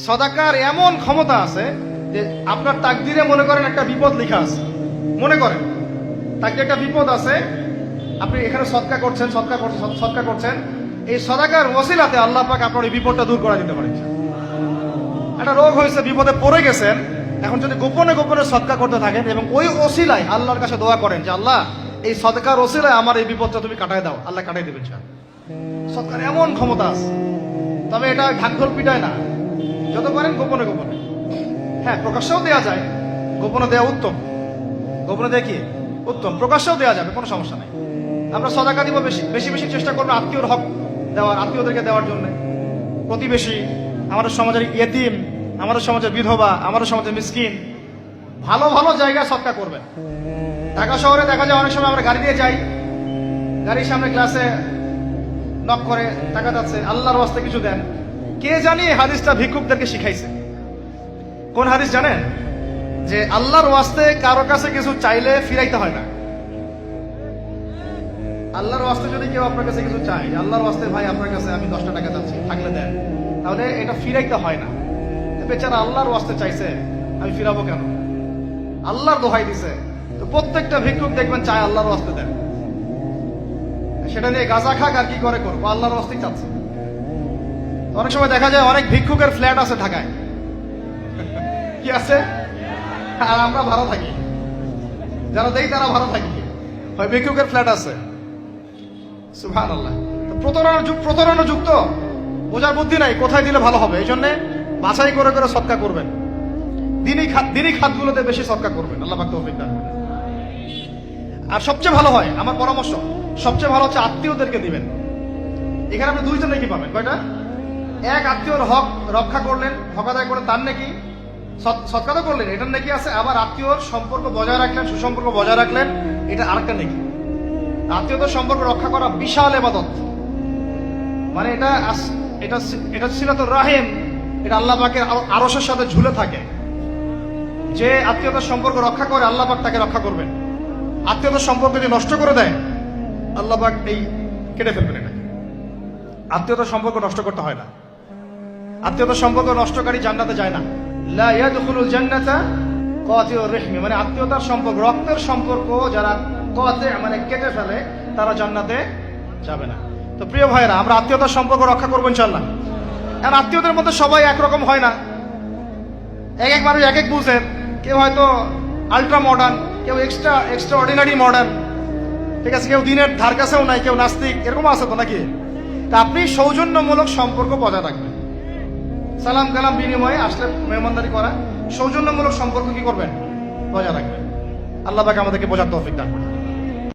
সদাকার এমন ক্ষমতা আছে যে আপনার তাকদিরে মনে করেন একটা বিপদ লেখা আছে, মনে করেন তাকদিরে একটা বিপদ আছে, আপনি এখানে সদকা করছেন, সদকা করছেন, এই সদাকার ওসিলাতে আল্লাহ পাক আপনার এই বিপদটা দূর করে দিতে পারেন। একটা রোগ হয়েছে, বিপদে পড়ে গেছেন, এখন যদি গোপনে গোপনে সদকা করতে থাকেন এবং ওই ওসিলায় আল্লাহর কাছে দোয়া করেন যে আল্লাহ এই সদকার ওসিলায় আমার এই বিপদটা তুমি কাটায় দাও, আল্লাহ কাটাই দেবেন। সদকার এমন ক্ষমতা আছে, তবে এটা ঢাকঢোল পিটায় না, যত পারেন গোপনে গোপনে। হ্যাঁ, প্রকাশ্যেও দেওয়া যায়, গোপনে দেওয়া উত্তম, গোপনে দেওয়া কি উত্তম, প্রকাশ্যেও দেওয়া যাবে, কোনো সমস্যা নাই। আমরা সদাকা দিব বেশি বেশি বেশি চেষ্টা করবো আত্মীয়র হক দেওয়ার, আত্মীয়দেরকে দেওয়ার জন্য, প্রতিবেশী, আমাদের সমাজের ইয়েতিম, আমাদের সমাজের বিধবা, আমাদের সমাজের মিসকিন, ভালো ভালো জায়গায় সদকা করবেন। ঢাকা শহরে দেখা যায় অনেক সময় আমরা গাড়ি দিয়ে যাই, গাড়ির সামনে গ্লাসে নক করে টাকা যাচ্ছে, আল্লাহর ওয়াস্তে কিছু দেন। কে জানি হাদিসটা ভিক্ষুকদেরকে শিখাইছে। কোন হাদিস জানেন? যে আল্লাহর ওয়াস্তে কারো কাছে কিছু চাইলে ফিরাইতে হয় না। আল্লাহর ওয়াস্তে যদি কেউ আপনার কাছে কিছু চায়, আল্লাহর ওয়াস্তে ভাই আপনার কাছে আমি 10টা টাকা চাচ্ছি, থাকলে দেন, তাহলে এটা ফিরাইতে হয় না। বেচারা আল্লাহর ওয়াস্তে চাইছে, আমি ফিরাবো কেন? আল্লাহর দোহাই দিছে। তো প্রত্যেকটা ভিক্ষুক দেখবেন চায় আল্লাহর ওয়াস্তে দেন, সেটা নিয়ে গাঁজা খাক আর কি করে করবো, আল্লাহর ওয়াস্তেই চাচ্ছে। অনেক সময় দেখা যায় অনেক ভিক্ষুকের ফ্ল্যাট আছে ঢাকায়, কি আছে, আর আমরা ভালো থাকি, যারা দেই তারা ভালো থাকি, হয় ভিক্ষুকের ফ্ল্যাট আছে। সুবহানাল্লাহ। প্রতারণা যুক্ত, বোঝার বুদ্ধি নাই কোথায় দিলে ভালো হবে, এই জন্য বাছাই করে করে সদকা করবেন, দিনই খাতগুলোতে বেশি সদকা করবেন, আল্লাহ পাক তৌফিক দান করুন। আর সবচেয়ে ভালো হয়, আমার পরামর্শ, সবচেয়ে ভালো হচ্ছে আত্মীয়দেরকে দিবেন। এখানে আপনি দুইজন নাকি পাবেন, কয়টা? এক, আত্মীয়র হক রক্ষা করলেন, হক আদায় করে তার নাকি সদকা তো করলেন, এটার নাকি আছে। আবার আত্মীয়র সম্পর্ক বজায় রাখলেন, সুসম্পর্ক বজায় রাখলেন, এটা আরেকটা নাকি। আত্মীয়তার সম্পর্ক রক্ষা করা বিশাল ইবাদত, মানে এটা সিলাতুর রাহিম, এটা আল্লাহ পাকের আরশের সাথে ঝুলে থাকে। যে আত্মীয়তার সম্পর্ক রক্ষা করে আল্লাহ পাক তাকে রক্ষা করবেন। আত্মীয়তার সম্পর্ক যদি নষ্ট করে দেয় আল্লাহ পাক এই কেটে ফেলবেন। এটা আত্মীয়তার সম্পর্ক নষ্ট করতে হয় না। আত্মীয়তার সম্পর্ক নষ্টকারী জান্নাতে যায় না। লা ইয়াদখুলুল জান্নাতা কাতিউর রাহমি, মানে আত্মীয়তার সম্পর্ক, রক্তের সম্পর্ক যারা কাতি মানে কেটে ফেলে তারা জান্নাতে যাবে না। তো প্রিয় ভাইরা, আমরা আত্মীয়তার সম্পর্ক রক্ষা করবো ইনশাআল্লাহ। আর আত্মীয়দের মধ্যে সবাই একরকম হয় না, এক এক মানুষ এক এক বুঝেন। কেউ হয়তো আল্ট্রা মডার্ন, কেউ এক্সট্রা অর্ডিনারি মডার্ন, ঠিক আছে, কেউ দিনের ধার কাছেও নাই, কেউ নাস্তিক, এরকম আছে তো নাকি? তা আপনি সৌজন্যমূলক সম্পর্ক বজায় রাখবেন, সালাম কালাম বিনিময়ে আসলে মেহমানদারি করা, সৌজন্যমূলক সম্পর্ক কি করবেন? বজায় রাখবেন। আল্লাহ পাক আমাদেরকে বোঝার তৌফিক দান করুন।